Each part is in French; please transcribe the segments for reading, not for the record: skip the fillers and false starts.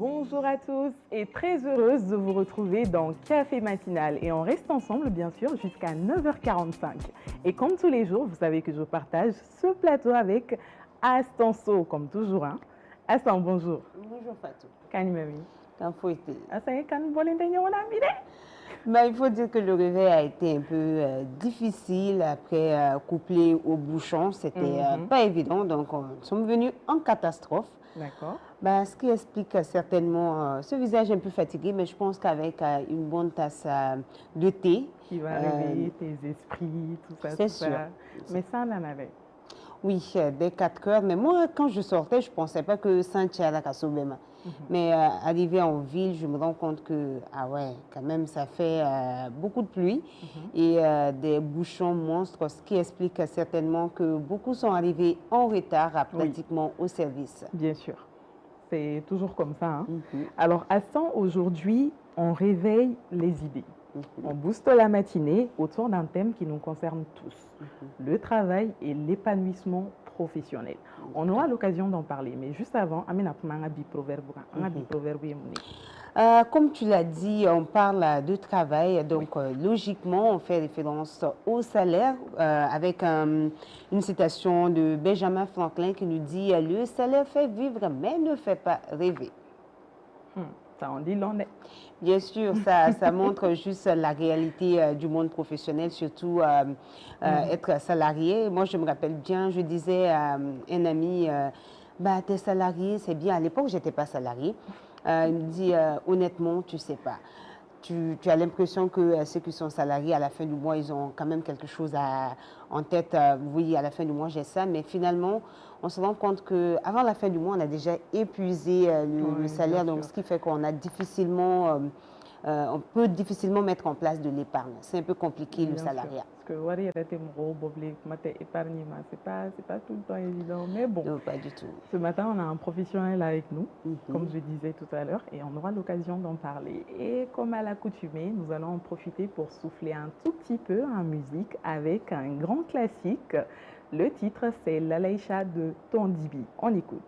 Bonjour à tous et très heureuse de vous retrouver dans Café Matinal et on reste ensemble bien sûr jusqu'à 9h45. Et comme tous les jours, vous savez que je partage ce plateau avec Astanso comme toujours. Hein. Astan, bonjour. Bonjour Fatou. Kanimami. Quand faut être. Il faut dire que le réveil a été un peu difficile après couplé au bouchon. C'était pas évident, donc nous sommes venus en catastrophe. D'accord. Ce qui explique certainement ce visage un peu fatigué, mais je pense qu'avec une bonne tasse de thé... Qui va réveiller tes esprits, tout ça. C'est sûr. Mais ça, on en avait. Oui, dès 4 heures. Mais moi, quand je sortais, je ne pensais pas que Saint-Tchara Kassobema. Mais arrivé en ville, je me rends compte que, ah ouais, quand même, ça fait beaucoup de pluie et des bouchons monstres, ce qui explique certainement que beaucoup sont arrivés en retard pratiquement au service. Bien sûr. C'est toujours comme ça. Hein? Alors, à 100, aujourd'hui, on réveille les idées. On booste la matinée autour d'un thème qui nous concerne tous, le travail et l'épanouissement professionnel. On aura l'occasion d'en parler, mais juste avant, comme tu l'as dit, on parle de travail, donc logiquement, on fait référence au salaire avec une citation de Benjamin Franklin qui nous dit « Le salaire fait vivre, mais ne fait pas rêver ». Ça en dit l'on est. Bien sûr, ça montre juste la réalité du monde professionnel, surtout être salarié. Moi, je me rappelle bien, je disais à un ami, t'es salarié, c'est bien. À l'époque, je n'étais pas salarié. Il me dit, honnêtement, tu ne sais pas. Tu as l'impression que ceux qui sont salariés, à la fin du mois, ils ont quand même quelque chose en tête. Oui, à la fin du mois, j'ai ça. Mais finalement, on se rend compte qu'avant la fin du mois, on a déjà épuisé le salaire. Donc, ce qui fait qu'on a difficilement, on peut difficilement mettre en place de l'épargne. C'est un peu compliqué, le salariat. Parce que c'est pas tout le temps évident. Mais bon, non, pas du tout. Ce matin, on a un professionnel avec nous, comme je disais tout à l'heure, et on aura l'occasion d'en parler. Et comme à l'accoutumée, nous allons en profiter pour souffler un tout petit peu en musique avec un grand classique. Le titre, c'est Lalaïcha de Tondibi. On écoute.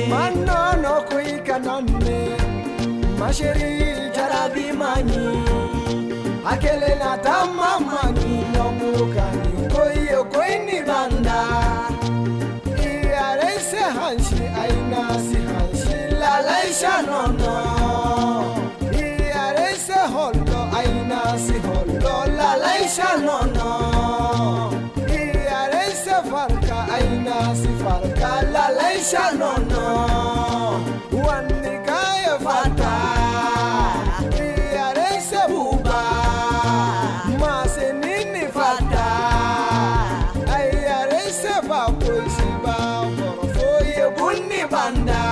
Manono kuikanane, masheri jarabi mani, akele na tama mani no mukani koyo koini banda. Iare se hanshi aina si hanshi la laisha no no. Iare se laisha nono Iare se farka aina si farka la laisha nono Wani kaya fata Iare se buba Mase nini fata Ayare se babu siba Borofo ye bunni banda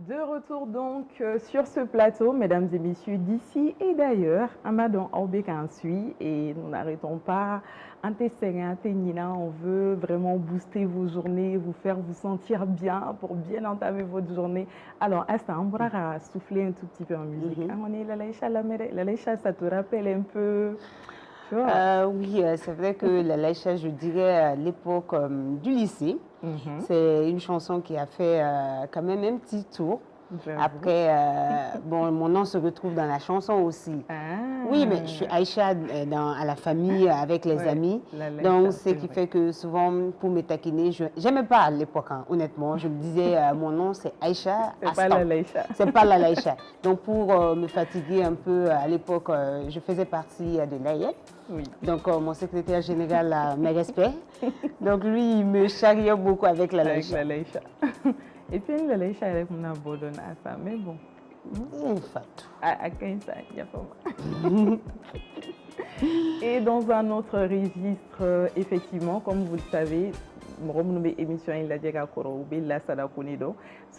De retour donc sur ce plateau, mesdames et messieurs, d'ici et d'ailleurs, Amadon Aubeka suit et nous n'arrêtons pas. On veut vraiment booster vos journées, vous faire vous sentir bien pour bien entamer votre journée. Alors, Asta, on pourra souffler un tout petit peu en musique. On est la Laïcha, ça te rappelle un peu... Oui, c'est vrai que la Laïcha, je dirais à l'époque du lycée, c'est une chanson qui a fait quand même un petit tour. Après, bon, mon nom se retrouve dans la chanson aussi. Oui, mais je suis Aïcha à la famille, avec les amis. Donc, ce qui fait que souvent, pour me taquiner, je n'aimais pas à l'époque, hein, honnêtement. Je me disais, mon nom, c'est Aïcha. C'est pas la Laïcha. C'est pas la Laïcha. Donc, pour me fatiguer un peu, à l'époque, je faisais partie de l'AIEP. Oui. Donc, mon secrétaire général a mes respects. Donc, lui, il me charriait beaucoup avec la Laïcha. Et puis, la Laïcha, elle est mon abandonne à ça, mais bon. À 15 ans, il y a pas mal. Et dans un autre registre, effectivement, comme vous le savez, émission il a dit parce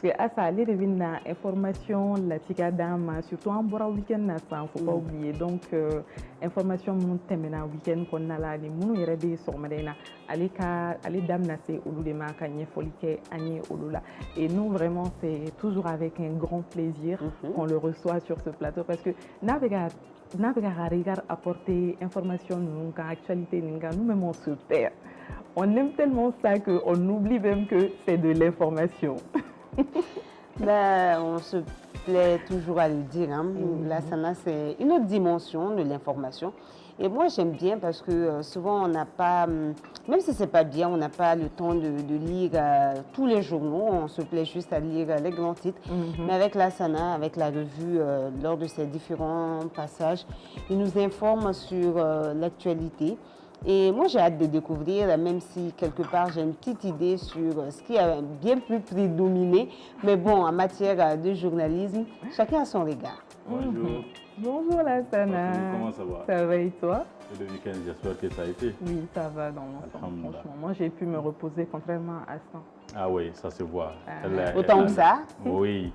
que à ça les deviner information la tika dame surtout en bora week-end na ça faut pas oublier donc information mon temena week-end qu'on a là ni munu yere be so madena ali dame na c'est olu ma kanye folike ani olula et nous vraiment c'est toujours avec un grand plaisir qu'on le reçoit sur ce plateau parce que navigar apporter information nous actualité nous-mêmes on se perd. On aime tellement ça qu'on oublie même que c'est de l'information. Ben, on se plaît toujours à le dire. Hein. Là, c'est une autre dimension de l'information. Et moi, j'aime bien parce que souvent, on n'a pas, même si ce n'est pas bien, on n'a pas le temps de lire tous les journaux. On se plaît juste à lire les grands titres. Mais avec la Sana, avec la revue, lors de ces différents passages, il nous informe sur l'actualité. Et moi, j'ai hâte de découvrir, même si quelque part j'ai une petite idée sur ce qui a bien plus prédominé. Mais bon, en matière de journalisme, chacun a son regard. Bonjour. Bonjour Lassana. Comment ça va? Ça va et toi? Et le week-end, j'espère que ça a été. Oui, ça va dans l'ensemble. Franchement, moi j'ai pu me reposer contrairement à ça. Ah oui, ça se voit. Autant que ça? Oui.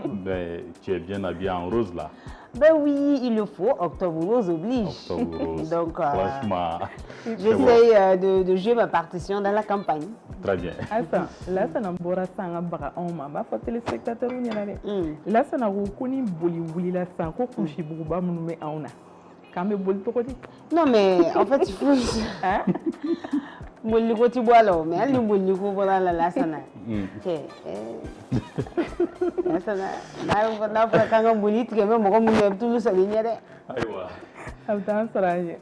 Ben, tu es bien habillée en rose là. Ben oui, il le faut. Octobre rose oblige. Octobre rose. Donc, franchement, j'essaye de jouer ma partition dans la campagne. Très bien. Attends, là, ça n'a pas de baga on m'a fait téléspectateur ou n'y a là, ça n'a aucune bouli là, ça encore couché beaucoup bas nous met en a. Quand me boule trop dit. Non mais en fait il faut. Hein? Bouli ko ti boilo mais elle bouli ko bola la sana. Sana na fa kanga bouli ti me mo ko mu tout ça ligne de. Aywa. Abdan saraje.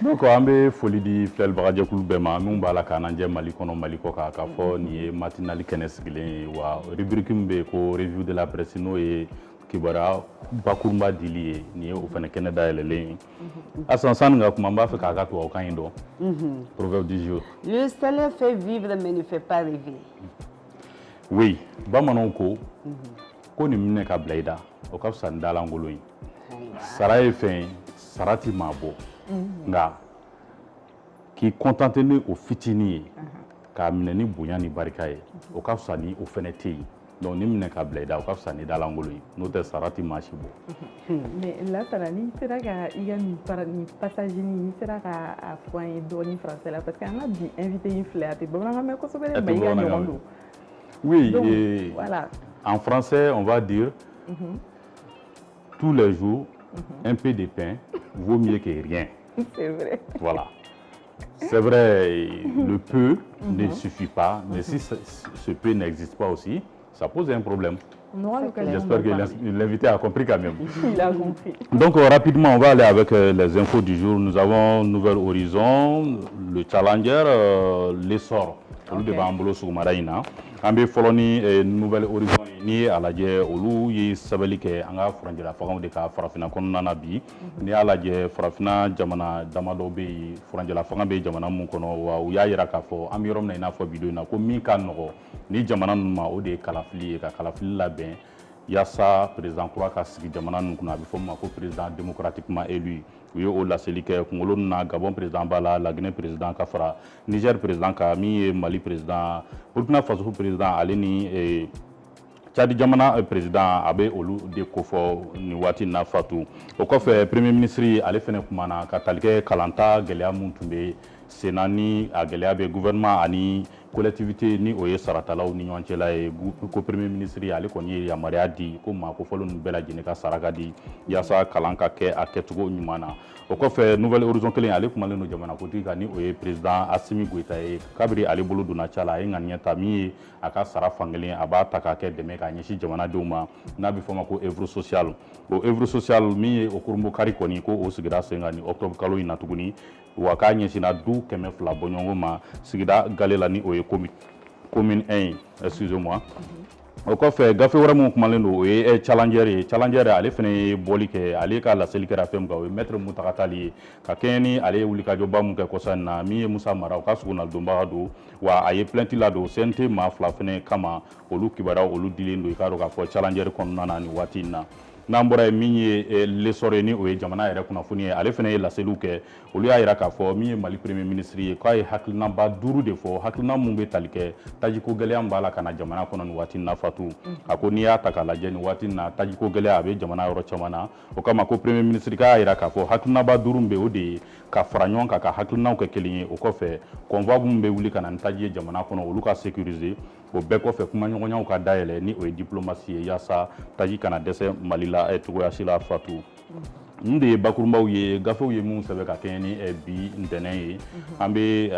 Donc an bɛ foli di filɛlibagajɛkulu bɛɛ ma min b'a la k'an lajɛ Mali kɔnɔ Mali kɔ kan k'a fɔ nin ye matinali kɛnɛ sigilen ye wa rubrique min bɛ yen ko revue de la presse n'o ye kibaruya bakurunba dili ye nin ye o fana kɛnɛ dayɛlɛlen ye Asan sani ka kuma n b'a fɛ k'a ka tubabukan in dɔn proverbe du jour. Le salaire fait vivre mais ne fait pas rêver. Oui, bamananw ko nin minɛ ka bila i da o ka fisa ni dalankolon ye sara ye fɛn ye sara ti maa bɔ nga k'i contenter o fitinin ye k'a minɛ ni bonya ni barika ye o ka fisa ni o fɛnɛ tɛ yen donc ni minɛ ka bila i da o ka fisa ni dalangolo ye n'o tɛ sara ti maa si bɔ. Mais Lassana n'i sera ka i ka nin passage n'i sera ka a fɔ an ye dɔɔni français la parce que an ka bi invité in filɛ a tɛ bamanankan mɛn kosɛbɛ dɛ mais i ka ɲɔgɔn don. Oui, donc, voilà. En français, on va dire tous les jours, un peu de pain vaut mieux que rien. C'est vrai. Voilà. C'est vrai, le peu ne suffit pas, mais si ce peu n'existe pas aussi, ça pose un problème. J'espère que l'invité a compris quand même. Il a compris. Donc rapidement, on va aller avec les infos du jour. Nous avons Nouvel Horizon, le Challenger, l'essor. Olu de b'an bolo sɔgɔmada in na an bɛ fɔlɔ ni Nouvel Horizon n'i ye a lajɛ olu ye sɛbɛnni kɛ an ka furanjɛlafaganw de ka farafinna kɔnɔna na bi n'i y'a lajɛ farafinna jamana damadɔ bɛ yen furanjɛlafanga bɛ jamana mun kɔnɔ wa u y'a yira k'a fɔ an bɛ yɔrɔ min na i n'a fɔ video in na ko min ka nɔgɔ ni jamana ninnu ma o de ye kalafili ye ka kalafili labɛn yaasa président kura ka sigi jamana ninnu kunna a bɛ fɔ o ma ko président démocratiquement élu u ye o laseli kɛ kunkolo ninnu na Gabon président b'a la Laginɛ président ka fara Niger président kan min ye Mali président Burkina Faso président ale ni Tchad jamana président a bɛ olu de kofɔ nin waati in na Fatu o kɔfɛ premier ministre ale fɛnɛ kumana ka tali kɛ kalanta gɛlɛya mun tun bɛ Sénat ni a gɛlɛya bɛ gouvernement ani collectivité ni o ye saratalaw ni ɲɔgɔn cɛla ye ko premier ministre ale kɔni ye yamaruya di ko maa kofɔlen ninnu bɛɛ lajɛlen ka sara ka di yaasa kalan ka kɛ a kɛcogo ɲuman na o kɔfɛ Nouvel Horizon kelen ale kumalen don jamanakotigi kan ni o ye président Assimi Goïta ye kabiri ale bolo donna ca la a ye ŋaniya ta min ye a ka sara fankelen a b'a ta k'a kɛ dɛmɛ k'a ɲɛsin jamanadenw ma n'a bɛ fɔ o ma ko œuvre sociale o œuvre sociale min ye o kurumukari kɔni ko o sigira sen kan ni octobre kalo in na tuguni wa k'a ɲɛsinna du 200 bɔ ɲɔgɔn ma sigida gale la ni o ye commune 1 excusez-moi o kɔfɛ gafe wɛrɛ mun kumalen don o ye Challenger ye Challenger ale fɛnɛ ye bɔli kɛ ale ka laseli kɛra fɛn min kan o ye maître Muntaka Tali ye ka kɛɲɛ ni ale ye wulikajɔba mun kɛ kɔsa in na min ye Musa Mara o ka sugunaldonbaga don wa a ye plainte ladon CNT maa fila fɛnɛ kama olu kibaruyaw olu dilen don i k'a dɔn k'a fɔ Challenger kɔnɔna na nin waati in na n'an bɔra ye min ye l'essor ye ni o ye jamana yɛrɛ kunnafoni ye ale fɛnɛ ye laseliw kɛ olu y'a yira k'a fɔ min ye Mali premier ministre ye k'a ye hakilinaba 5 de fɔ hakilina mun bɛ tali kɛ tajiko gɛlɛya b'a la ka na jamana kɔnɔ nin waati in na Fatu a ko n'i y'a ta k'a lajɛ nin waati in na tajiko gɛlɛya a bɛ jamana yɔrɔ caman na o kama ko premier ministre k'a yira k'a fɔ hakilinaba 5 bɛ o de ye ka fara ɲɔgɔn kan ka hakilinaw kɛ kelen ye o kɔfɛ convoi mun bɛ wuli ka na ni taji ye jamana kɔnɔ olu ka sécuriser o bɛɛ kɔfɛ kumaɲɔgɔnyaw ka dayɛlɛ ni o ye diplomatie ye yaasa taji kana dɛsɛ Mali la cogoya si la Fatu nin de ye bakurunbaw ye gafew ye mun sɛbɛn ka kɛɲɛ ni bi ntɛnɛn ye an bɛ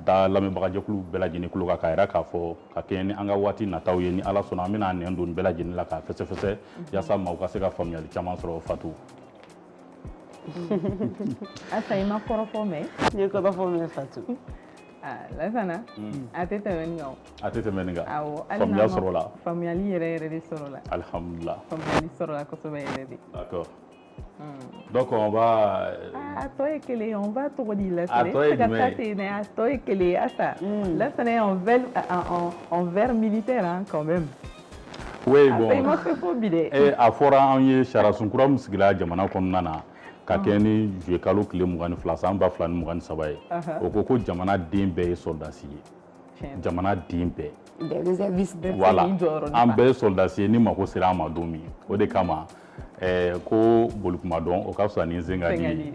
da lamɛnbagajɛkulu bɛɛ lajɛlen kulo kan k'a yira k'a fɔ ka kɛɲɛ ni an ka waati nataw ye ni Ala sɔnna an bɛna nɛn don nin bɛɛ lajɛlen la k'a fɛsɛfɛsɛ yaasa maaw ka se ka faamuyali caman sɔrɔ Fatu. Asa i ma kɔrɔfɔ mɛn. N ye kɔrɔfɔ mɛn Fatu. Lassana a tɛ tɛmɛ nin kan o. A tɛ tɛmɛ nin kan. Awɔ Faamuya sɔrɔ la. Faamuyali yɛrɛ yɛrɛ de sɔrɔ la. Alhamdulillah. Faamuyali sɔrɔ la kosɛbɛ yɛrɛ de. D'accord. Donc on va. A tɔ ye kelen ye on va tɔgɔ di Lassana. A tɔ ye jumɛn ye? A tɔ ye kelen ye Asa. Lassana est en vert militaire hein, quand même. Oui bon. Asa i ma fɛn fɔ bi dɛ. A fɔra anw ye sariyasun kura min sigila jamana kɔnɔna na ka kɛ ni juillet kalo tile 22 san 2023 ye o ko ko jamana den bɛɛ ye soldasi ye jamana den bɛɛ. Voilà an bɛɛ ye soldasi ye ni mako sera an ma don min o de kama ko bolikumadɔn o ka fisa ni zengadi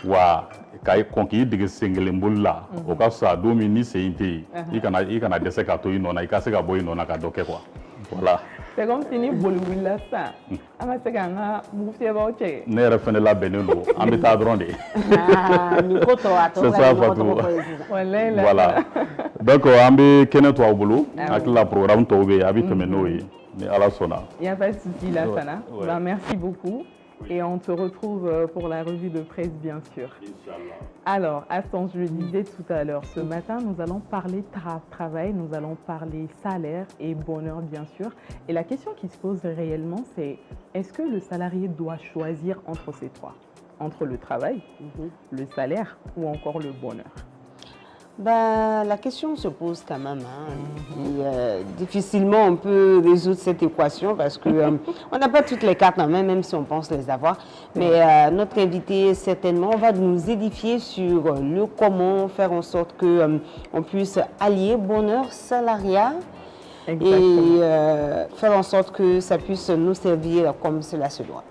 wa ka kɔn k'i dege sen kelen boli la o ka fisa don min ni sen tɛ yen i kana dɛsɛ ka to i nɔ na i ka se ka bɔ i nɔ na ka dɔ kɛ quoi voilà. C'est comme si ni boli wulila sisan an ka se k'an ka mugufiyɛbaw cɛ. Ne yɛrɛ fɛnɛ labɛnnen don an bɛ taa dɔrɔn de. Nin ko tɔ a tɔ ka ɲɔgɔn tɔgɔ fɔ ye sisan. Voilà donc an bɛ kɛnɛ to aw bolo hakili la programme tɔw bɛ yen a bɛ tɛmɛ n'o ye ni Ala sɔnna. Il n'y a pas de souci Lassana. Ben, merci beaucoup. Et on te retrouve pour la revue de presse, bien sûr. Alors, attends, je le disais tout à l'heure, ce matin, nous allons parler travail, nous allons parler salaire et bonheur, bien sûr. Et la question qui se pose réellement, c'est est-ce que le salarié doit choisir entre ces trois? Entre le travail, le salaire ou encore le bonheur? Bah, la question se pose quand même. Difficilement on peut résoudre cette équation parce que on n'a pas toutes les cartes en main, même si on pense les avoir. Mais notre invité certainement va nous édifier sur le comment faire en sorte que on puisse allier bonheur, salariat et faire en sorte que ça puisse nous servir comme cela se doit.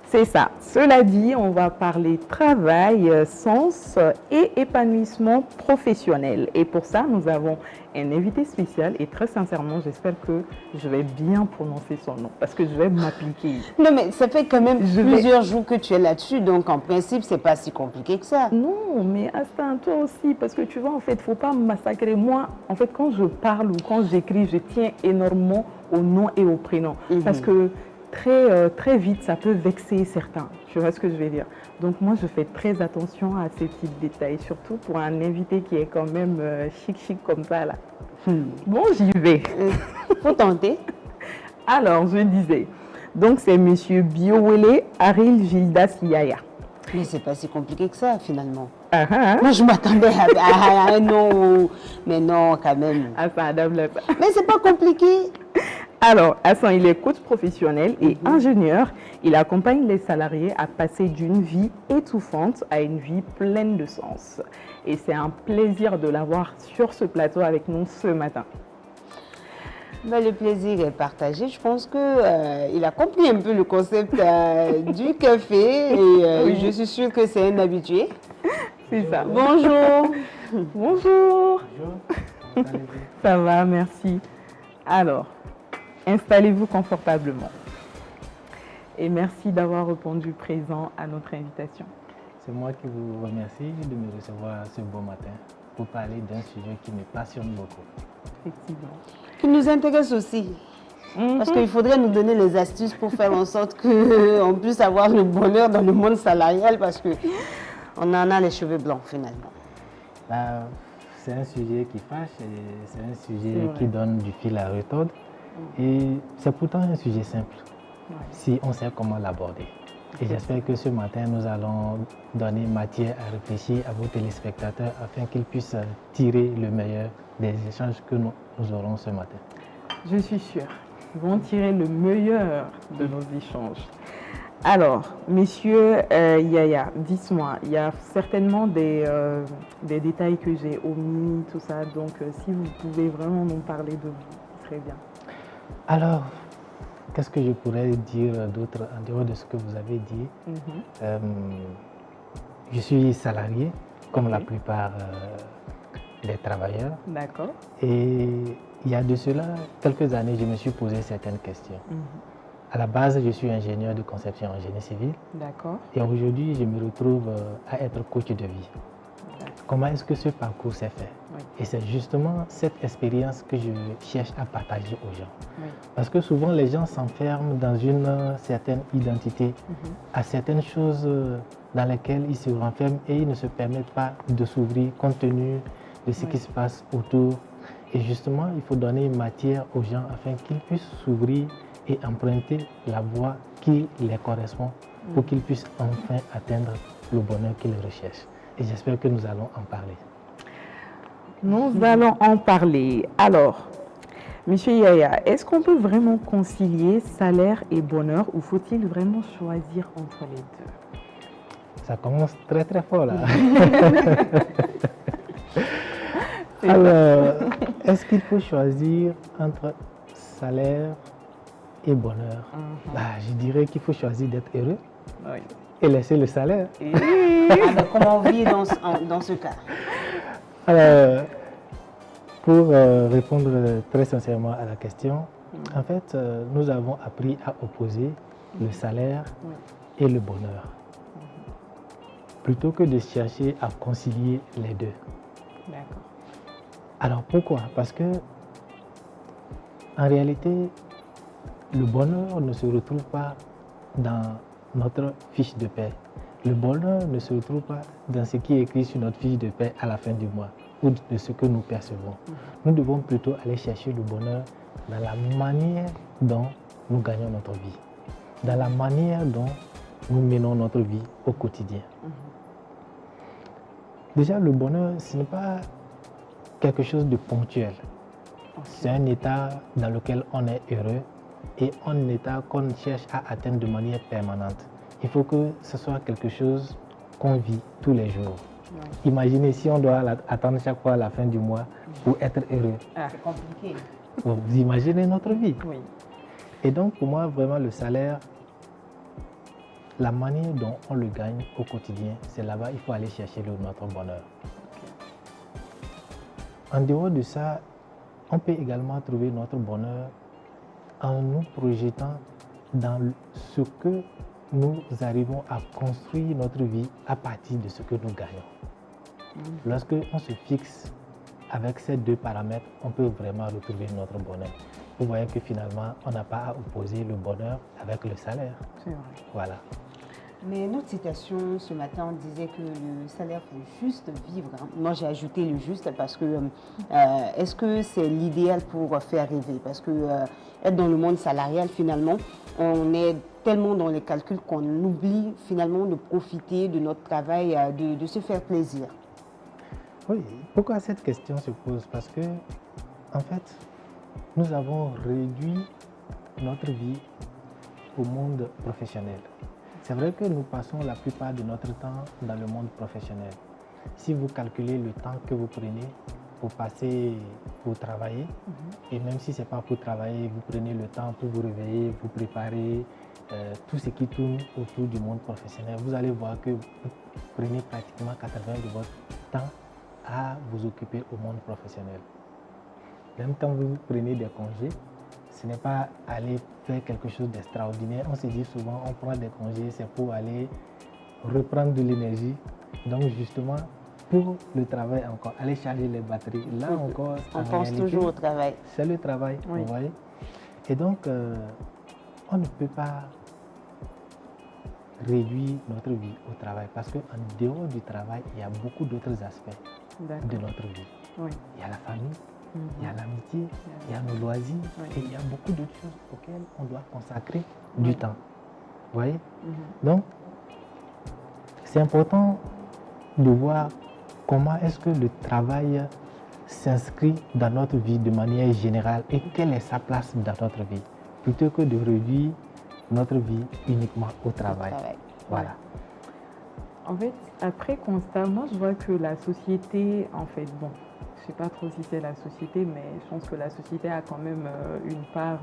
C'est ça. Cela dit, on va parler travail, sens et épanouissement professionnel. Et pour ça, nous avons un invité spécial et très sincèrement, j'espère que je vais bien prononcer son nom parce que je vais m'appliquer. Non, mais ça fait quand même plusieurs jours que tu es là-dessus, donc en principe, c'est pas si compliqué que ça. Non, mais Astin, toi aussi, parce que tu vois, en fait, il ne faut pas me massacrer. Moi, en fait, quand je parle ou quand j'écris, je tiens énormément au nom et au prénom. Parce que très vite, ça peut vexer certains. Tu vois ce que je veux dire? Donc moi, je fais très attention à ces petits détails, surtout pour un invité qui est quand même chic comme ça, là. Bon, j'y vais. Faut tenter. Alors, je disais, donc c'est M. Biowele Aril Gildas Yaya. Mais c'est pas si compliqué que ça, finalement. Hein? Moi, je m'attendais à un nom, mais non, quand même. Mais c'est pas compliqué. Alors, Hassan, il est coach professionnel et ingénieur. Il accompagne les salariés à passer d'une vie étouffante à une vie pleine de sens. Et c'est un plaisir de l'avoir sur ce plateau avec nous ce matin. Ben, le plaisir est partagé. Je pense qu'il a compris un peu le concept du café et je suis sûre que c'est un habitué. C'est ça. Bonjour. Bonjour. Ça va, merci. Alors, installez-vous confortablement. Et merci d'avoir répondu présent à notre invitation. C'est moi qui vous remercie de me recevoir ce beau matin pour parler d'un sujet qui me passionne beaucoup. Effectivement. Qui nous intéresse aussi. Parce qu'il faudrait nous donner les astuces pour faire en sorte qu'on puisse avoir le bonheur dans le monde salarial parce qu'on en a les cheveux blancs finalement. C'est un sujet qui fâche et c'est un sujet qui donne du fil à retordre. Et c'est pourtant un sujet simple si on sait comment l'aborder. Et j'espère que ce matin, nous allons donner matière à réfléchir à vos téléspectateurs afin qu'ils puissent tirer le meilleur des échanges que nous aurons ce matin. Je suis sûre qu'ils vont tirer le meilleur de nos échanges. Alors, monsieur Yaya, dites-moi, il y a certainement des détails que j'ai omis, tout ça. Donc, si vous pouvez vraiment nous parler de vous, très bien. Alors, qu'est-ce que je pourrais dire d'autre en dehors de ce que vous avez dit? Je suis salarié, comme la plupart des travailleurs. D'accord. Et il y a de cela quelques années, je me suis posé certaines questions. À la base, je suis ingénieur de conception en génie civil. D'accord. Et aujourd'hui, je me retrouve à être coach de vie. Comment est-ce que ce parcours s'est fait? Et c'est justement cette expérience que je cherche à partager aux gens. Parce que souvent, les gens s'enferment dans une certaine identité, à certaines choses dans lesquelles ils se renferment et ils ne se permettent pas de s'ouvrir compte tenu de ce qui se passe autour. Et justement, il faut donner matière aux gens afin qu'ils puissent s'ouvrir et emprunter la voie qui les correspond pour qu'ils puissent enfin atteindre le bonheur qu'ils recherchent. Et j'espère que nous allons en parler. Nous allons en parler. Alors, monsieur Yaya, est-ce qu'on peut vraiment concilier salaire et bonheur ou faut-il vraiment choisir entre les deux? Ça commence très très fort là. Alors, est-ce qu'il faut choisir entre salaire et bonheur? Je dirais qu'il faut choisir d'être heureux et laisser le salaire. Comment on vit dans ce cas? Alors, pour répondre très sincèrement à la question, en fait, nous avons appris à opposer le salaire et le bonheur, plutôt que de chercher à concilier les deux. D'accord. Alors pourquoi? Parce que, en réalité, le bonheur ne se retrouve pas dans notre fiche de paie. Le bonheur ne se retrouve pas dans ce qui est écrit sur notre fiche de paie à la fin du mois ou de ce que nous percevons. Nous devons plutôt aller chercher le bonheur dans la manière dont nous gagnons notre vie, dans la manière dont nous menons notre vie au quotidien. Déjà, le bonheur, ce n'est pas quelque chose de ponctuel. C'est un état dans lequel on est heureux et un état qu'on cherche à atteindre de manière permanente. Il faut que ce soit quelque chose qu'on vit tous les jours. Imaginez si on doit attendre chaque fois à la fin du mois pour être heureux. C'est compliqué. Vous imaginez notre vie. Oui. Et donc, pour moi, vraiment, le salaire, la manière dont on le gagne au quotidien, c'est là-bas, il faut aller chercher notre bonheur. En dehors de ça, on peut également trouver notre bonheur en nous projetant dans ce que nous arrivons à construire notre vie à partir de ce que nous gagnons. Lorsque on se fixe avec ces deux paramètres, on peut vraiment retrouver notre bonheur. Vous voyez que finalement, on n'a pas à opposer le bonheur avec le salaire. C'est vrai. Voilà. Mais notre citation ce matin, on disait que le salaire fait juste vivre. Moi, j'ai ajouté le juste parce que est-ce que c'est l'idéal pour faire rêver? Parce que être dans le monde salarial, finalement, on est tellement dans les calculs qu'on oublie finalement de profiter de notre travail, de se faire plaisir. Oui, pourquoi cette question se pose? Parce que, en fait, nous avons réduit notre vie au monde professionnel. C'est vrai que nous passons la plupart de notre temps dans le monde professionnel. Si vous calculez le temps que vous prenez pour passer, pour travailler, et même si ce n'est pas pour travailler, vous prenez le temps pour vous réveiller, vous préparer, tout ce qui tourne autour du monde professionnel, vous allez voir que vous prenez pratiquement 80% de votre temps à vous occuper au monde professionnel. Même quand vous prenez des congés, ce n'est pas aller faire quelque chose d'extraordinaire. On se dit souvent, on prend des congés, c'est pour aller reprendre de l'énergie. Donc justement, pour le travail encore, aller charger les batteries. Là encore, on pense toujours au travail. C'est le travail, oui. Vous voyez. Et donc, on ne peut pas réduire notre vie au travail parce qu'en dehors du travail, il y a beaucoup d'autres aspects de notre vie. Oui. Il y a la famille. Il y a l'amitié, il y a nos loisirs, et il y a beaucoup d'autres choses auxquelles on doit consacrer du temps. Vous voyez? Donc, c'est important de voir comment est-ce que le travail s'inscrit dans notre vie de manière générale et quelle est sa place dans notre vie, plutôt que de réduire notre vie uniquement au travail. Voilà. En fait, après constat, moi je vois que la société, en fait, bon, je ne sais pas trop si c'est la société, mais je pense que la société a quand même une part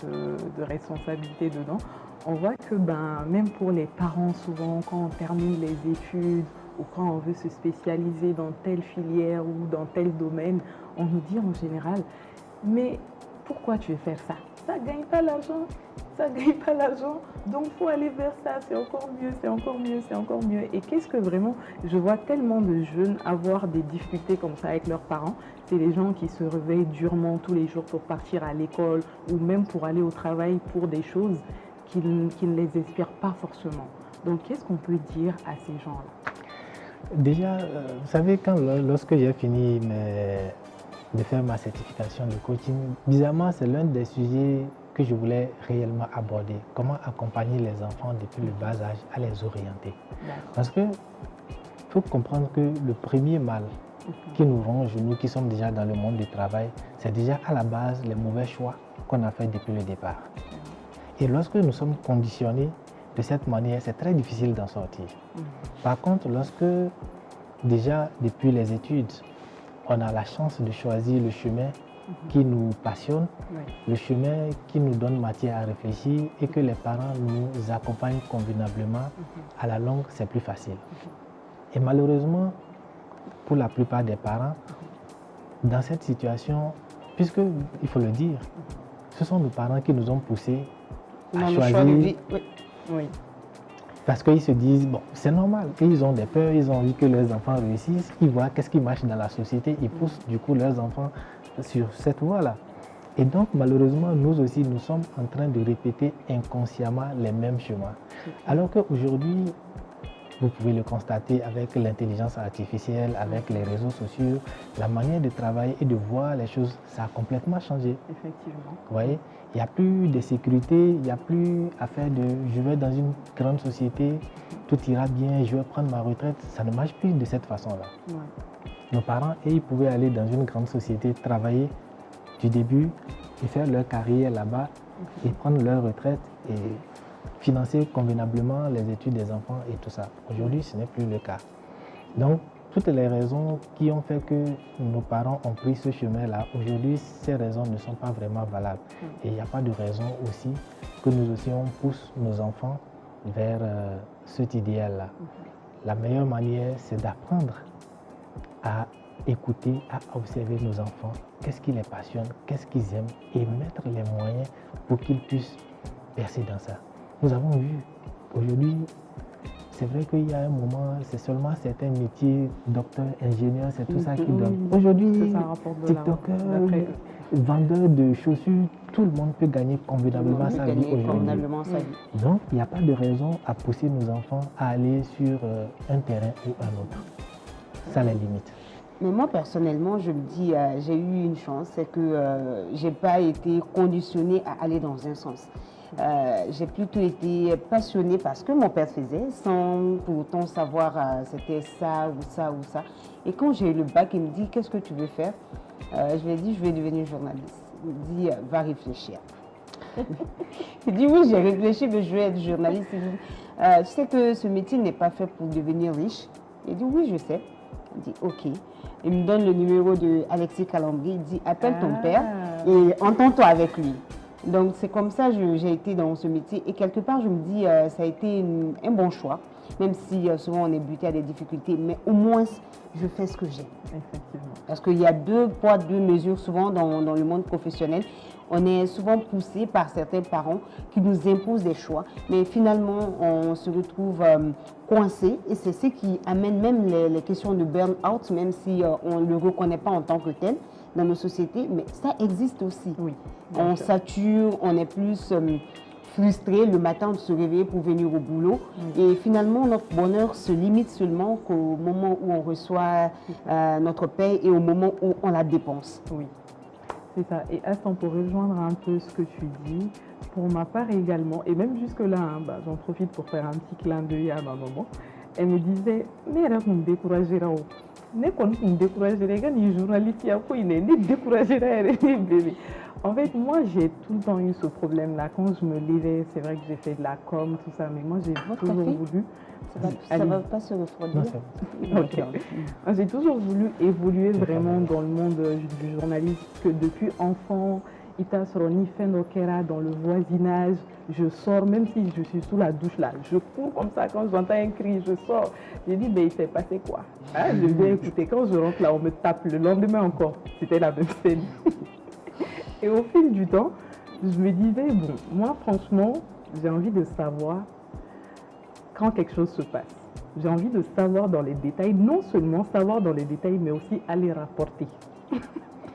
de responsabilité dedans. On voit que même pour les parents, souvent, quand on termine les études ou quand on veut se spécialiser dans telle filière ou dans tel domaine, on nous dit en général, mais pourquoi tu veux faire ça? Ça ne gagne pas l'argent, ça ne gagne pas l'argent, donc il faut aller vers ça, c'est encore mieux, c'est encore mieux, c'est encore mieux. Et qu'est-ce que vraiment, je vois tellement de jeunes avoir des difficultés comme ça avec leurs parents, c'est les gens qui se réveillent durement tous les jours pour partir à l'école ou même pour aller au travail pour des choses qui ne les inspirent pas forcément. Donc qu'est-ce qu'on peut dire à ces gens-là? Déjà, vous savez, lorsque j'ai fini de faire ma certification de coaching, bizarrement, c'est l'un des sujets que je voulais réellement aborder. Comment accompagner les enfants depuis le bas âge à les orienter. Parce que il faut comprendre que le premier mal qui nous ronge, nous qui sommes déjà dans le monde du travail, c'est déjà à la base les mauvais choix qu'on a fait depuis le départ. Et lorsque nous sommes conditionnés de cette manière, c'est très difficile d'en sortir. Par contre, lorsque déjà depuis les études, on a la chance de choisir le chemin qui nous passionne, le chemin qui nous donne matière à réfléchir et que les parents nous accompagnent convenablement, à la longue, c'est plus facile. Et malheureusement, pour la plupart des parents, dans cette situation, puisque, il faut le dire, ce sont nos parents qui nous ont poussés à choisir. Parce qu'ils se disent, bon, c'est normal, ils ont des peurs, ils ont envie que leurs enfants réussissent, ils voient qu'est-ce qui marche dans la société, ils poussent du coup leurs enfants sur cette voie-là. Et donc, malheureusement, nous aussi, nous sommes en train de répéter inconsciemment les mêmes chemins. Alors qu'aujourd'hui, vous pouvez le constater avec l'intelligence artificielle, avec les réseaux sociaux, la manière de travailler et de voir les choses, ça a complètement changé. Effectivement. Vous voyez, il n'y a plus de sécurité, il n'y a plus à faire de « je vais dans une grande société, tout ira bien, je vais prendre ma retraite ». Ça ne marche plus de cette façon-là. Nos parents, ils pouvaient aller dans une grande société, travailler du début et faire leur carrière là-bas et prendre leur retraite et financer convenablement les études des enfants et tout ça. Aujourd'hui, ce n'est plus le cas. Donc, toutes les raisons qui ont fait que nos parents ont pris ce chemin-là, aujourd'hui, ces raisons ne sont pas vraiment valables. Et il n'y a pas de raison aussi que nous aussi on pousse nos enfants vers cet idéal-là. La meilleure manière, c'est d'apprendre à écouter, à observer nos enfants, qu'est-ce qui les passionne, qu'est-ce qu'ils aiment, et mettre les moyens pour qu'ils puissent percer dans ça. Nous avons vu, aujourd'hui, c'est vrai qu'il y a un moment, c'est seulement certains métiers, docteur, ingénieur, c'est tout ça qui donne. Aujourd'hui, TikToker, vendeur de chaussures, tout le monde peut gagner convenablement sa vie aujourd'hui. Donc, il n'y a pas de raison à pousser nos enfants à aller sur un terrain ou un autre. Ça les limite. Mais moi, personnellement, je me dis, j'ai eu une chance, c'est que je n'ai pas été conditionnée à aller dans un sens. J'ai plutôt été passionnée par ce que mon père faisait, sans pour autant savoir c'était ça ou ça ou ça. Et quand j'ai eu le bac, il me dit, qu'est-ce que tu veux faire? Je lui ai dit, je vais devenir journaliste. Il me dit, va réfléchir. Il dit, oui, j'ai réfléchi, mais je vais être journaliste. Il dit, tu sais que ce métier n'est pas fait pour devenir riche? Il dit, oui, je sais. Il dit, ok. Il me donne le numéro de Alexis Calambri. Il dit, appelle ton père et entends-toi avec lui. Donc, c'est comme ça que j'ai été dans ce métier. Et quelque part, je me dis, ça a été un bon choix. Même si souvent on est buté à des difficultés. Mais au moins, je fais ce que j'aime. Effectivement. Parce qu'il y a deux poids, deux mesures souvent dans le monde professionnel. On est souvent poussé par certains parents qui nous imposent des choix. Mais finalement, on se retrouve coincé. Et c'est ce qui amène même les questions de burn-out, même si on ne le reconnaît pas en tant que tel dans nos sociétés. Mais ça existe aussi. Oui, on sature, on est plus frustré le matin de se réveiller pour venir au boulot. Et finalement, notre bonheur se limite seulement qu'au moment où on reçoit notre paie et au moment où on la dépense. Oui. C'est ça. Et Astan, pour rejoindre un peu ce que tu dis, pour ma part également, et même jusque-là, j'en profite pour faire un petit clin d'œil à ma maman, elle me disait, mais elle me découragera. En fait, moi, j'ai tout le temps eu ce problème-là. Quand je me levais, c'est vrai que j'ai fait de la com, tout ça, mais moi, j'ai toujours voulu... Ça ne va pas se refroidir. Okay. J'ai toujours voulu évoluer vraiment dans le monde du journalisme, que depuis enfant, dans le voisinage, je sors, même si je suis sous la douche là, je cours comme ça, quand j'entends un cri, je sors. J'ai dit, mais il s'est passé quoi? Je viens écouter, quand je rentre là, on me tape, le lendemain encore, c'était la même scène. Et au fil du temps, je me disais, bon, moi franchement, j'ai envie de savoir quand quelque chose se passe. J'ai envie de savoir dans les détails, non seulement savoir dans les détails, mais aussi aller rapporter.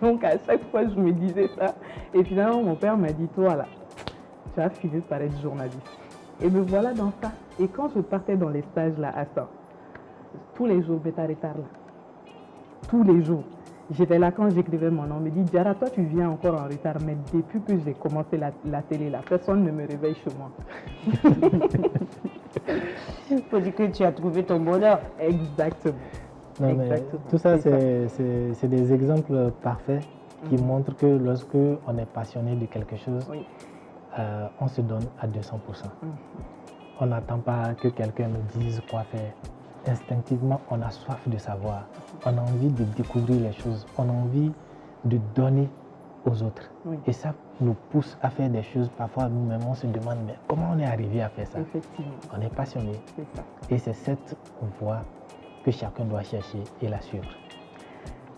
Donc à chaque fois, je me disais ça. Et finalement, mon père m'a dit, toi là, tu as fini par être journaliste. Et me voilà dans ça. Et quand je partais dans les stages là, à ça, tous les jours, bêta retard là. Tous les jours. J'étais là quand j'écrivais mon nom. On me dit, Diara, toi tu viens encore en retard. Mais depuis que j'ai commencé la télé là, personne ne me réveille chez moi. Il faut dire que tu as trouvé ton bonheur. Exactement. Non, mais tout ça, c'est des exemples parfaits qui montrent que lorsque on est passionné de quelque chose, on se donne à 200%. On n'attend pas que quelqu'un nous dise quoi faire. Instinctivement, on a soif de savoir. On a envie de découvrir les choses. On a envie de donner aux autres. Et ça nous pousse à faire des choses. Parfois, nous-mêmes, on se demande, mais comment on est arrivé à faire ça? Effectivement. On est passionné. C'est ça. Et c'est cette voie que chacun doit chercher et la suivre.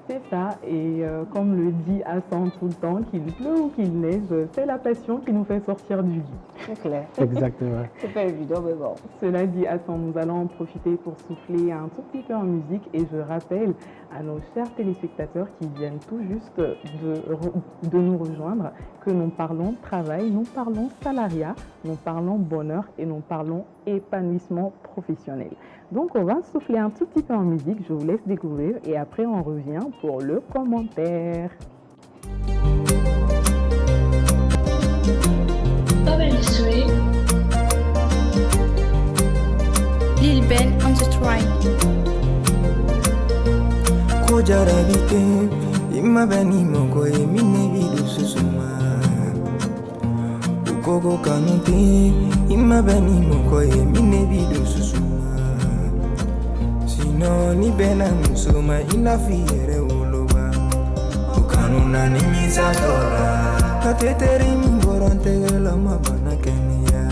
C'est ça, et comme le dit Astan tout le temps, qu'il pleut ou qu'il neige, c'est la passion qui nous fait sortir du lit. C'est clair. Exactement. C'est pas évident, mais bon. Cela dit, Astan, nous allons en profiter pour souffler un tout petit peu en musique, et je rappelle à nos chers téléspectateurs qui viennent tout juste de nous rejoindre que nous parlons travail, nous parlons salariat, nous parlons bonheur et nous parlons épanouissement professionnel. Donc on va souffler un tout petit peu en musique, je vous laisse découvrir et après on revient pour le commentaire. Lil Ben on the train. Kojarabite imabani moko emine bidu susuma Ukogo kanute imabani moko emine bidu susuma Sinoni bena musuma inafiere uluba Ukanuna ni misadora Kateteri mingorante la mabana Kenya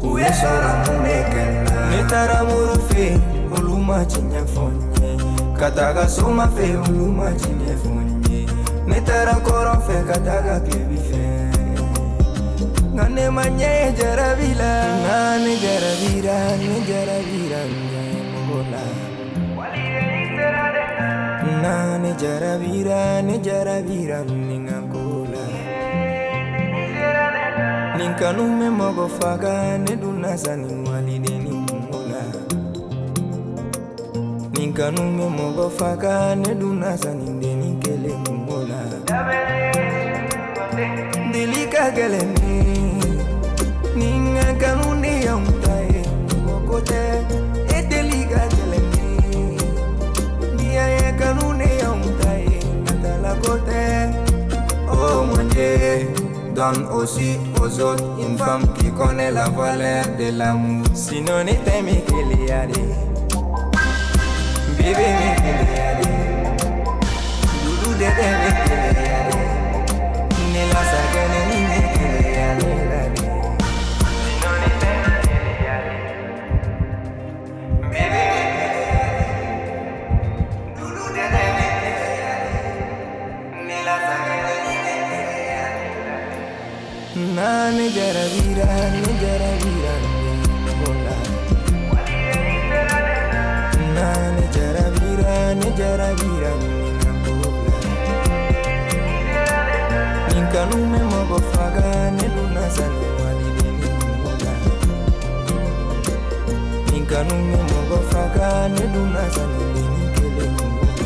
Uyesara munekena Netara murufe uluma chinya fonye Kataga soma fe uluma chinya fonye Netara korofe kataga kebife Ngane manye jarabila Ngane jarabira nye mogola Nane jarabira ningakola Ninkanume mogo faga ne dunasa ni walide ni mogola Ninkanume mogo faga ne dunasa ni deni kele mogola Delika gelene Ninga kanuni ya mtae Mokote Edelika gelene Nia ya kanuni ya mtae Natala kote Oh mon Dieu Donne aussi aux autres une femme qui connaît la valeur de l'amour Sinon n'était mais qu'elle y a des Bébé mais qu'elle y a des Doudou dédé mais qu'elle y a des Nila sagane ni mais qu'elle y a des Nane jarabira mola Nane jarabira mola Ninkanume mogo faga ne dunasa ni walide ni mola Ninkanume mogo faga ne dunasa ni kele mola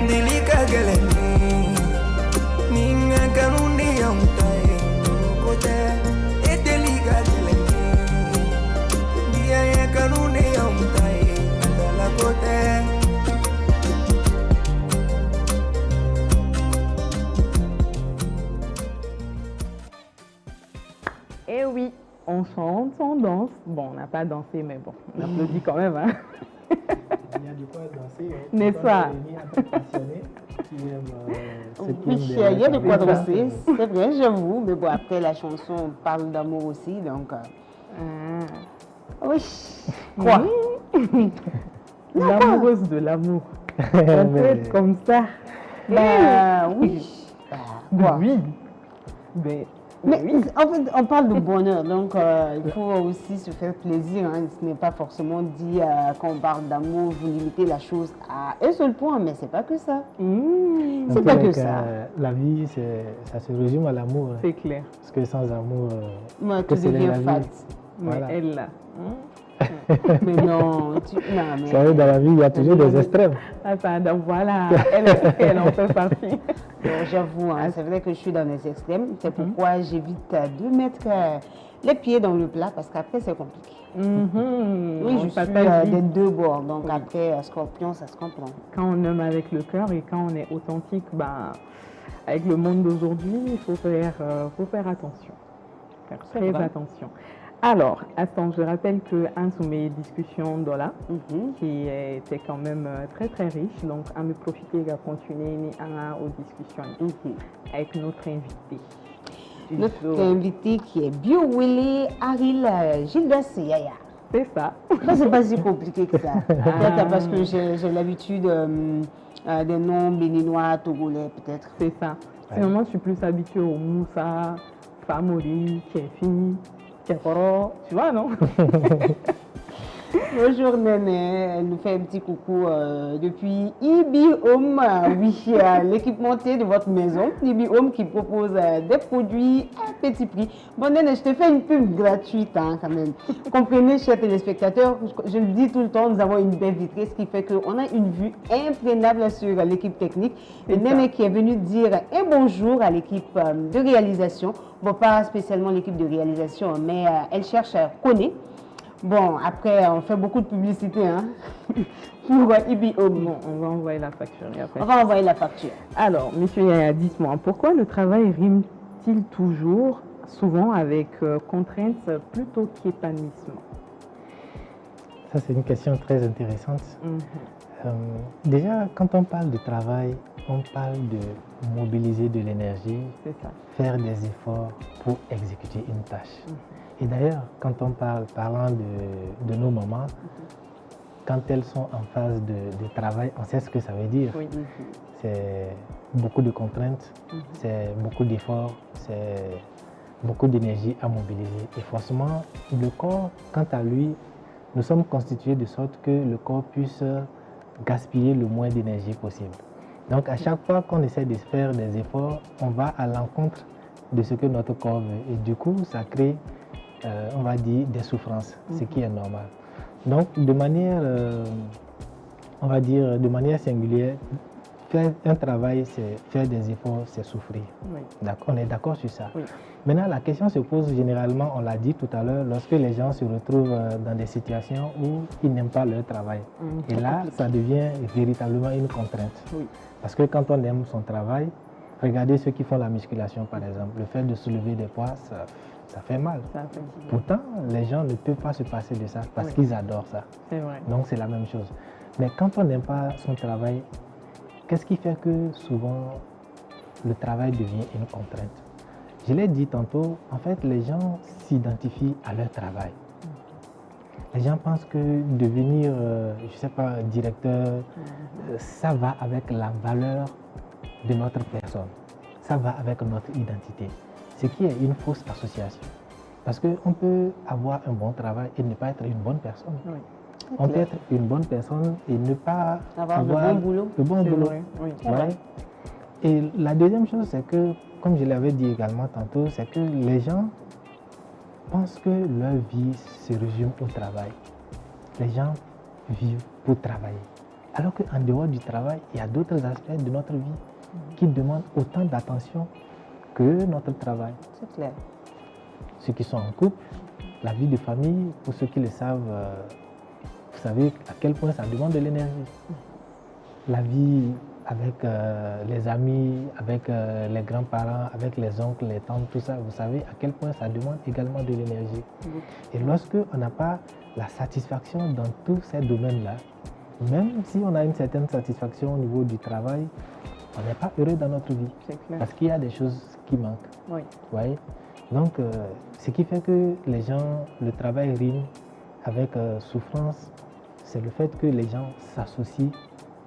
Delika gelene Ninga kanundi ya mtae Kote Edelika gelene Dia ya kanundi ya mtae Natala kote Eh oui, on chante, on danse. Bon, on n'a pas dansé, mais bon, on applaudit quand même. Hein. Il y a du quoi danser. N'est-ce pas? Oui, il y a de quoi danser, c'est vrai, j'avoue. Mais bon, après, la chanson parle d'amour aussi, donc... Oui. Quoi? L'amoureuse de l'amour. On peut être comme ça. Ben oui. Quoi? Oui. Mais en fait, on parle de bonheur, donc il faut aussi se faire plaisir. Hein. Ce n'est pas forcément dit quand on parle d'amour, vous limitez la chose à un seul point, mais c'est pas que ça. C'est pas que ça. La vie, ça se résume à l'amour. C'est clair. Parce que sans amour, tout devient fade. Mais voilà. Elle là. Mais non, Vous savez, dans la vie, il y a toujours des extrêmes. Donc voilà, elle en fait partie. J'avoue, hein, c'est vrai que je suis dans les extrêmes. C'est pourquoi j'évite de mettre les pieds dans le plat parce qu'après, c'est compliqué. Oui, je suis des deux bords. Donc après, Scorpion, ça se comprend. Quand on aime avec le cœur et quand on est authentique, avec le monde d'aujourd'hui, il faut faire attention. Faire très attention. Alors, Aston, je rappelle qu'un de mes discussions d'Ola, qui était quand même très très riche, donc à me profiter de continuer aux discussions avec notre invité. Notre invité qui est Biowele Aril Gildas Yaya. C'est ça. C'est pas si compliqué que ça. Peut-être parce que j'ai l'habitude des noms béninois, togolais peut-être. C'est ça. Sinon, moi, je suis plus habituée au Moussa, Famori, Kefi. Tu vois, non? Bonjour Néné, elle nous fait un petit coucou depuis Ibi Home, oui, l'équipementier de votre maison. Ibi Home qui propose des produits à petit prix. Bon Néné, je te fais une pub gratuite quand même. Comprenez, chers téléspectateurs, je le dis tout le temps, nous avons une belle vitrine, ce qui fait qu'on a une vue imprégnable sur l'équipe technique. Et Néné qui est venue dire un bonjour à l'équipe de réalisation. Bon, pas spécialement l'équipe de réalisation, mais elle cherche à connaître. Bon, après, on fait beaucoup de publicité pour Ibi Home. Bon, on va envoyer la facture. Après. On va envoyer la facture. Alors, monsieur Yaya, dites-moi, pourquoi le travail rime-t-il toujours, souvent avec contraintes plutôt qu'épanouissement? Ça, c'est une question très intéressante. Déjà, quand on parle de travail, on parle de mobiliser de l'énergie, faire des efforts pour exécuter une tâche. Et d'ailleurs, quand on parlant de nos mamans, quand elles sont en phase de travail, on sait ce que ça veut dire. Oui. C'est beaucoup de contraintes, c'est beaucoup d'efforts, c'est beaucoup d'énergie à mobiliser. Et forcément, le corps, quant à lui, nous sommes constitués de sorte que le corps puisse gaspiller le moins d'énergie possible. Donc à chaque fois qu'on essaie de faire des efforts, on va à l'encontre de ce que notre corps veut. Et du coup, ça crée, on va dire, des souffrances, ce qui est normal. Donc de manière, on va dire, de manière singulière, faire un travail, c'est faire des efforts, c'est souffrir. Oui. On est d'accord sur ça. Oui. Maintenant, la question se pose généralement, on l'a dit tout à l'heure, lorsque les gens se retrouvent dans des situations où ils n'aiment pas leur travail. Et là, ça devient véritablement une contrainte. Oui. Parce que quand on aime son travail, regardez ceux qui font la musculation par exemple, le fait de soulever des poids, ça fait mal. Pourtant, les gens ne peuvent pas se passer de ça parce qu'ils adorent ça. C'est vrai. Donc c'est la même chose. Mais quand on n'aime pas son travail, qu'est-ce qui fait que souvent le travail devient une contrainte? Je l'ai dit tantôt, en fait, les gens s'identifient à leur travail. Les gens pensent que devenir, je ne sais pas, directeur, ça va avec la valeur de notre personne. Ça va avec notre identité. Ce qui est une fausse association. Parce qu'on peut avoir un bon travail et ne pas être une bonne personne. Oui. On peut être une bonne personne et ne pas avoir le bon boulot. Le bon boulot. Oui. Ouais. Et la deuxième chose, c'est que, comme je l'avais dit également tantôt, c'est que les gens pensent que leur vie se résume au travail. Les gens vivent pour travailler. Alors qu'en dehors du travail, il y a d'autres aspects de notre vie qui demandent autant d'attention que notre travail. C'est clair. Ceux qui sont en couple, la vie de famille, pour ceux qui le savent, vous savez à quel point ça demande de l'énergie. La vie avec les amis, avec les grands-parents, avec les oncles, les tantes, tout ça, vous savez à quel point ça demande également de l'énergie. Et lorsque on n'a pas la satisfaction dans tous ces domaines-là, même si on a une certaine satisfaction au niveau du travail, on n'est pas heureux dans notre vie. Parce qu'il y a des choses qui manquent. Oui. Ouais. Donc, ce qui fait que les gens, le travail rime avec souffrance, c'est le fait que les gens s'associent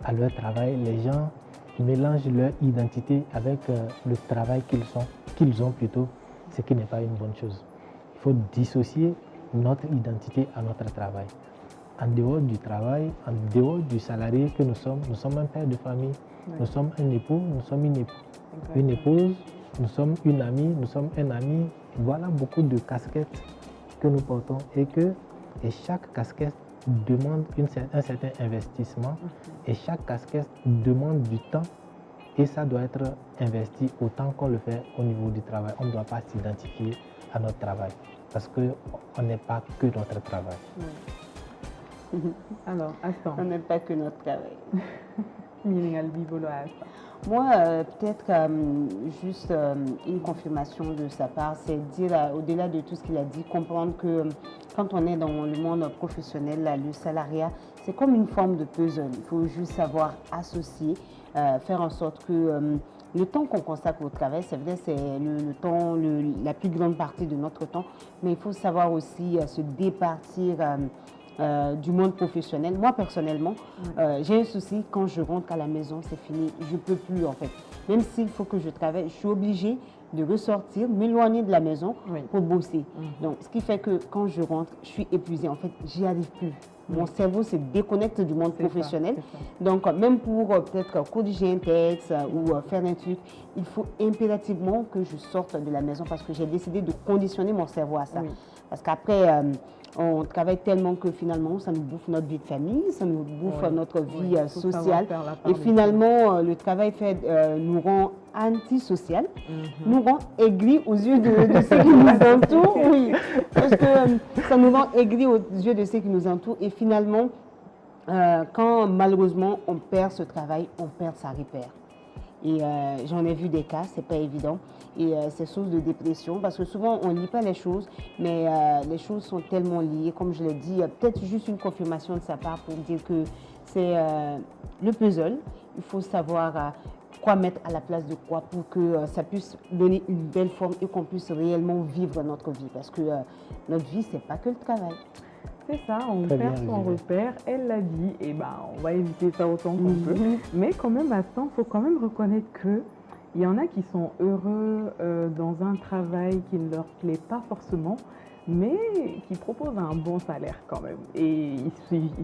à leur travail. Les gens mélangent leur identité avec le travail qu'ils ont plutôt, ce qui n'est pas une bonne chose. Il faut dissocier notre identité à notre travail. En dehors du travail, en dehors du salarié que nous sommes un père de famille, nous sommes un époux, nous sommes une épouse, nous sommes une amie, nous sommes un ami. Voilà beaucoup de casquettes que nous portons et chaque casquette demande un certain investissement et chaque casquette demande du temps et ça doit être investi autant qu'on le fait au niveau du travail. On ne doit pas s'identifier à notre travail parce qu'on n'est pas que notre travail. Oui. Alors, Astan. On n'est pas que notre travail. Moi, peut-être juste une confirmation de sa part, c'est dire, au-delà de tout ce qu'il a dit, comprendre que quand on est dans le monde professionnel, le salariat, c'est comme une forme de puzzle. Il faut juste savoir associer, faire en sorte que le temps qu'on consacre au travail, c'est vrai, c'est le temps, la plus grande partie de notre temps, mais il faut savoir aussi se départir du monde professionnel. Moi, personnellement, j'ai un souci, quand je rentre à la maison, c'est fini. Je ne peux plus, en fait. Même s'il faut que je travaille, je suis obligée de ressortir, m'éloigner de la maison pour bosser. Donc, ce qui fait que quand je rentre, je suis épuisée. En fait, j'y arrive plus. Mon cerveau se déconnecte du monde professionnel. Donc, même pour peut-être corriger un texte ou faire un truc, il faut impérativement que je sorte de la maison parce que j'ai décidé de conditionner mon cerveau à ça. Parce qu'après, on travaille tellement que finalement, ça nous bouffe notre vie de famille, ça nous bouffe notre vie sociale. Et finalement, le travail nous rend antisocial, nous rend aigris aux yeux de ceux qui nous entourent. Oui, parce que ça nous rend aigris aux yeux de ceux qui nous entourent. Et finalement, quand malheureusement on perd ce travail, on perd sa repère. Et j'en ai vu des cas, c'est pas évident. et c'est source de dépression parce que souvent on ne lit pas les choses, mais les choses sont tellement liées, comme je l'ai dit, peut-être juste une confirmation de sa part pour dire que c'est le puzzle, il faut savoir quoi mettre à la place de quoi pour que ça puisse donner une belle forme et qu'on puisse réellement vivre notre vie parce que notre vie c'est pas que le travail. C'est ça, on perd son repère, elle l'a dit, et ben on va éviter ça autant qu'on peut. Mais quand même, à ce temps, il faut quand même reconnaître qu'il y en a qui sont heureux dans un travail qui ne leur plaît pas forcément, mais qui propose un bon salaire quand même. Et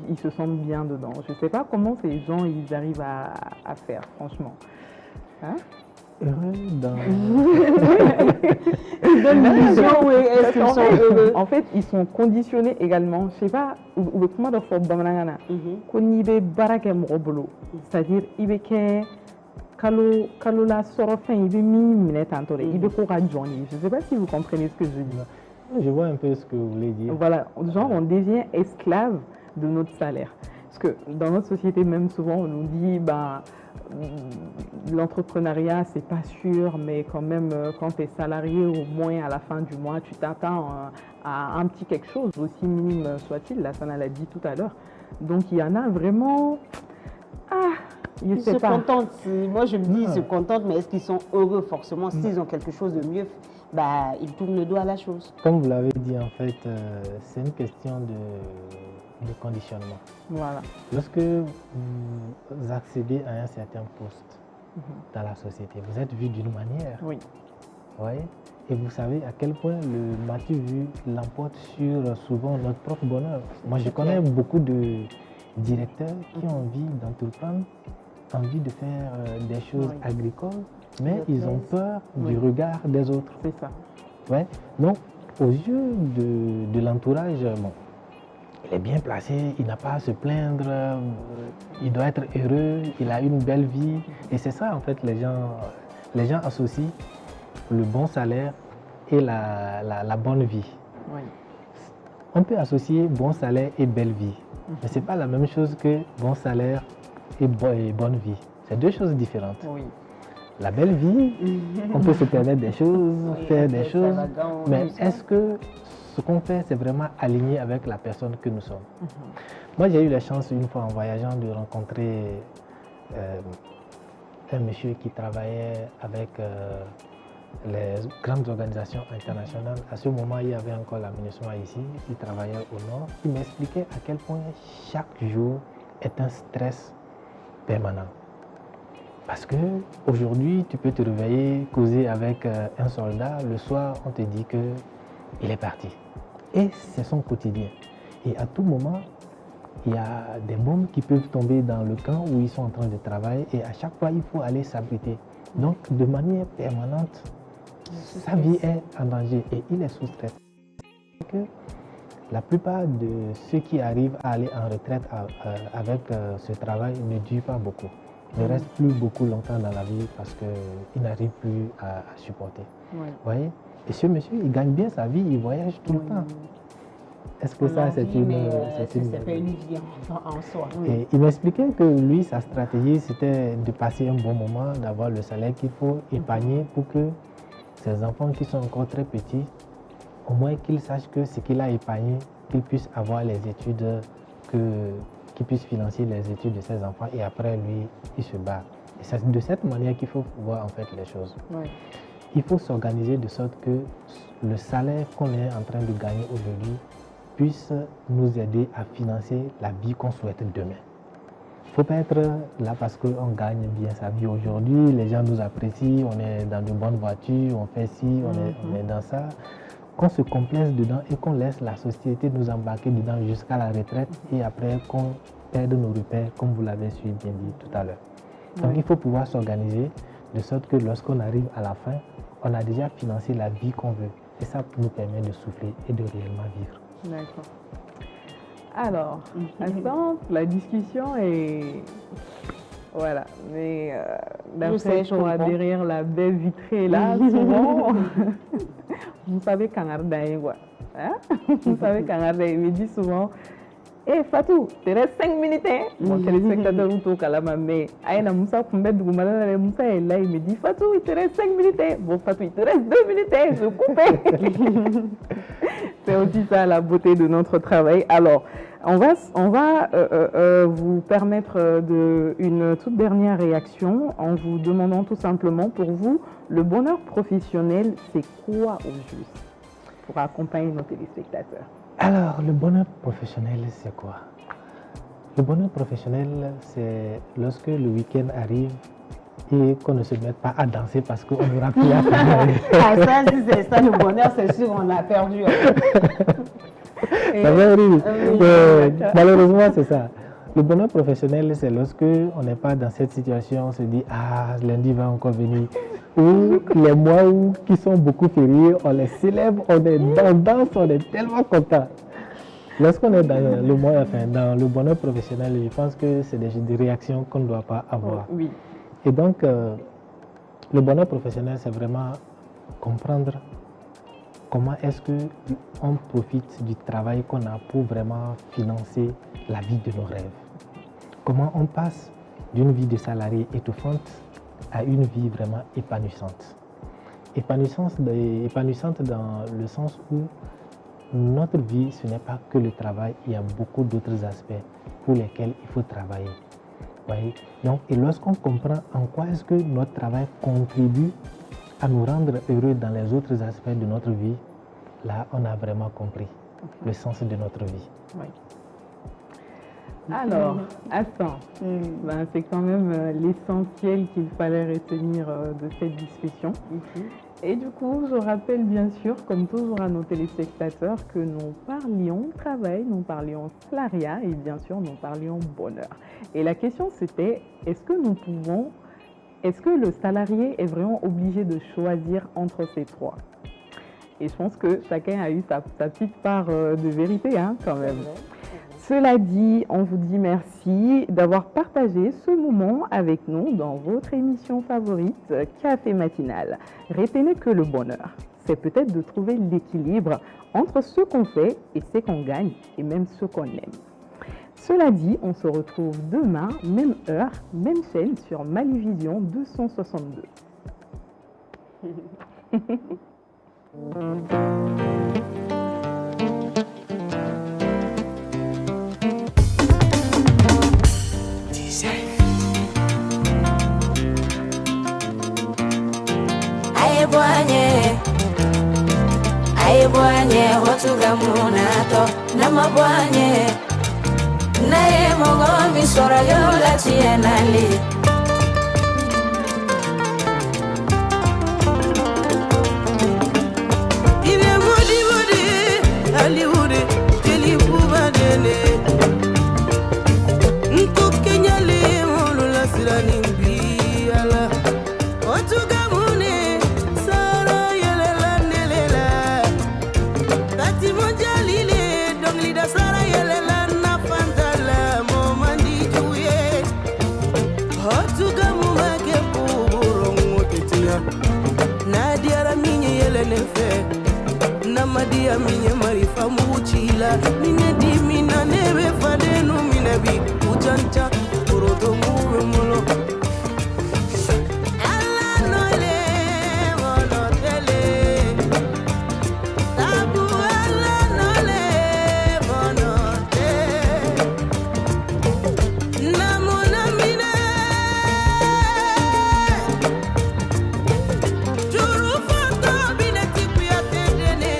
ils se sentent bien dedans. Je ne sais pas comment ces gens ils arrivent à faire, franchement. Hein? Heureux dans... En fait, ils sont conditionnés également. Je ne sais pas, comment de faire bamanangana. Qu'on y be barake mobolo. C'est-à-dire, il be ke kalo la sorofin, il be mi minette antore, il be kora johnny. Je ne sais pas si vous comprenez ce que je dis. Je vois un peu ce que vous voulez dire. Voilà, genre on devient esclave de notre salaire. Parce que dans notre société, même souvent, on nous dit, l'entrepreneuriat, c'est pas sûr, mais quand même, quand tu es salarié, au moins à la fin du mois, tu t'attends à un petit quelque chose, aussi minime soit-il. Là, ça l'a dit tout à l'heure. Donc, il y en a vraiment... Ils se contentent. Moi, je me dis, ils se contentent, mais est-ce qu'ils sont heureux forcément? S'ils ont quelque chose de mieux, ils tournent le dos à la chose. Comme vous l'avez dit, en fait, c'est une question de conditionnement. Voilà. Lorsque vous accédez à un certain poste dans la société, vous êtes vu d'une manière. Oui. Ouais. Et vous savez à quel point le matu vu l'emporte sur souvent notre propre bonheur. Moi, je connais beaucoup de directeurs qui ont envie d'entreprendre, envie de faire des choses agricoles, mais ils ont peur du regard des autres. C'est ça. Ouais. Donc, aux yeux de l'entourage, bon, il est bien placé, il n'a pas à se plaindre, il doit être heureux, il a une belle vie. Et c'est ça, en fait, les gens associent le bon salaire et la bonne vie. Oui. On peut associer bon salaire et belle vie, mais ce n'est pas la même chose que bon salaire et bonne vie. C'est deux choses différentes. Oui. La belle vie, on peut se permettre des choses, faire des choses, mais est-ce que ce qu'on fait, c'est vraiment aligné avec la personne que nous sommes? Moi, j'ai eu la chance, une fois en voyageant, de rencontrer un monsieur qui travaillait avec les grandes organisations internationales. À ce moment, il y avait encore la MINUSMA ici, il travaillait au nord. Il m'expliquait à quel point chaque jour est un stress permanent. Parce qu'aujourd'hui, tu peux te réveiller, causer avec un soldat, le soir, on te dit qu'il est parti. Et c'est son quotidien. Et à tout moment, il y a des bombes qui peuvent tomber dans le camp où ils sont en train de travailler et à chaque fois, il faut aller s'abriter. Donc, de manière permanente, sa vie est en danger et il est sous stress. La plupart de ceux qui arrivent à aller en retraite avec ce travail ne durent pas beaucoup. Ne restent plus beaucoup longtemps dans la vie parce qu'ils n'arrivent plus à supporter. Oui. Voyez? Et ce monsieur, il gagne bien sa vie, il voyage tout le temps. Est-ce que ça, c'est une vie en soi. Et il m'expliquait que lui, sa stratégie, c'était de passer un bon moment, d'avoir le salaire qu'il faut épargner pour que ses enfants qui sont encore très petits, au moins qu'ils sachent que ce qu'il a épargné, qu'ils puissent avoir les études, qu'ils puissent financer les études de ses enfants et après, lui, il se bat. Et c'est de cette manière qu'il faut voir en fait les choses. Oui. Il faut s'organiser de sorte que le salaire qu'on est en train de gagner aujourd'hui puisse nous aider à financer la vie qu'on souhaite demain. Il ne faut pas être là parce qu'on gagne bien sa vie aujourd'hui, les gens nous apprécient, on est dans de bonnes voitures, on fait ci, on est dans ça, qu'on se complaise dedans et qu'on laisse la société nous embarquer dedans jusqu'à la retraite et après qu'on perde nos repères, comme vous l'avez su bien dit tout à l'heure. Donc il faut pouvoir s'organiser de sorte que lorsqu'on arrive à la fin, on a déjà financé la vie qu'on veut. Et ça nous permet de souffler et de réellement vivre. D'accord. Alors, attends, la discussion est... Voilà, mais d'après toi, derrière la baie vitrée là, souvent, vous savez Kangardaï, quoi. Hein? Vous savez Kangardaï, il me dit souvent, Fatou, tu restes 5 minutes. Hein? Bon, téléspectateur ou Kalama, mais Aïna Moussa Koumbe Dougoumala, Moussa est là, il me dit Fatou, il te reste 5 minutes. Hein? Bon, Fatou, il te reste 2 minutes. Hein? Je coupe. C'est aussi ça la beauté de notre travail. Alors, on va vous permettre une toute dernière réaction en vous demandant tout simplement pour vous, le bonheur professionnel, c'est quoi au juste pour accompagner nos téléspectateurs? Alors, le bonheur professionnel, c'est quoi? Le bonheur professionnel, c'est lorsque le week-end arrive et qu'on ne se mette pas à danser parce qu'on n'aura plus à travailler. Ah, ça, si c'est ça, le bonheur, c'est sûr, on a perdu. Ça va arriver. Malheureusement, c'est ça. Le bonheur professionnel, c'est lorsque on n'est pas dans cette situation, on se dit « Ah, lundi va encore venir ». Ou les mois qui sont beaucoup fériés, on les célèbre, on est dans danse, on est tellement content. Lorsqu'on est dans le mois, enfin, dans le bonheur professionnel, je pense que c'est des réactions qu'on ne doit pas avoir. Oui. Et donc, le bonheur professionnel, c'est vraiment comprendre comment est-ce qu'on profite du travail qu'on a pour vraiment financer la vie de nos rêves. Comment on passe d'une vie de salarié étouffante à une vie vraiment épanouissante. Épanouissante dans le sens où notre vie, ce n'est pas que le travail, il y a beaucoup d'autres aspects pour lesquels il faut travailler. Voyez? Donc, et lorsqu'on comprend en quoi est-ce que notre travail contribue à nous rendre heureux dans les autres aspects de notre vie, là, on a vraiment compris le sens de notre vie. Oui. Alors, attends, c'est quand même l'essentiel qu'il fallait retenir de cette discussion. Et du coup, je rappelle bien sûr, comme toujours à nos téléspectateurs, que nous parlions travail, nous parlions salariat et bien sûr, nous parlions bonheur. Et la question c'était, est-ce que le salarié est vraiment obligé de choisir entre ces trois? Et je pense que chacun a eu sa petite part de vérité, hein, quand même. Cela dit, on vous dit merci d'avoir partagé ce moment avec nous dans votre émission favorite, Café Matinal. Retenez que le bonheur, c'est peut-être de trouver l'équilibre entre ce qu'on fait et ce qu'on gagne, et même ce qu'on aime. Cela dit, on se retrouve demain, même heure, même chaîne sur Malivision 262. Aibwanye hotuga munato namabwanye naye mogomi sora yola tienali Ibe modi Hollywood telibuba dele Nko kenyale molula sirani biala hotuga Namadia minye marifa muchila Nine di mina nebe fadenu minebi Ujancha urodo muwe mulo Ala nole mono tele Tabu ala nole mono tele Namuna mine Juru foto bine tipu ya tedene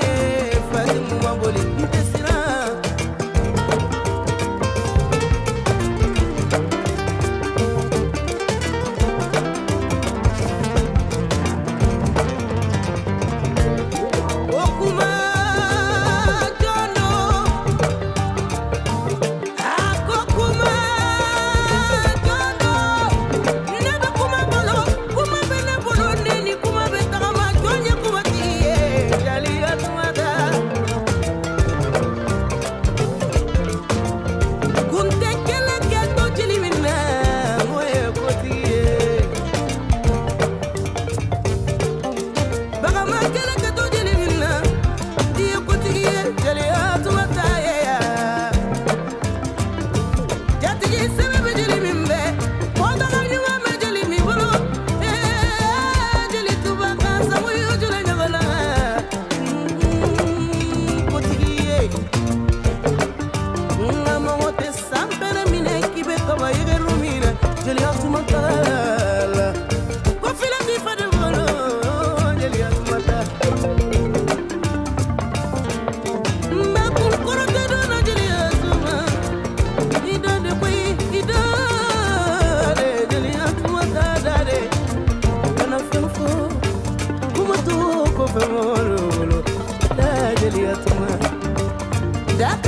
Daka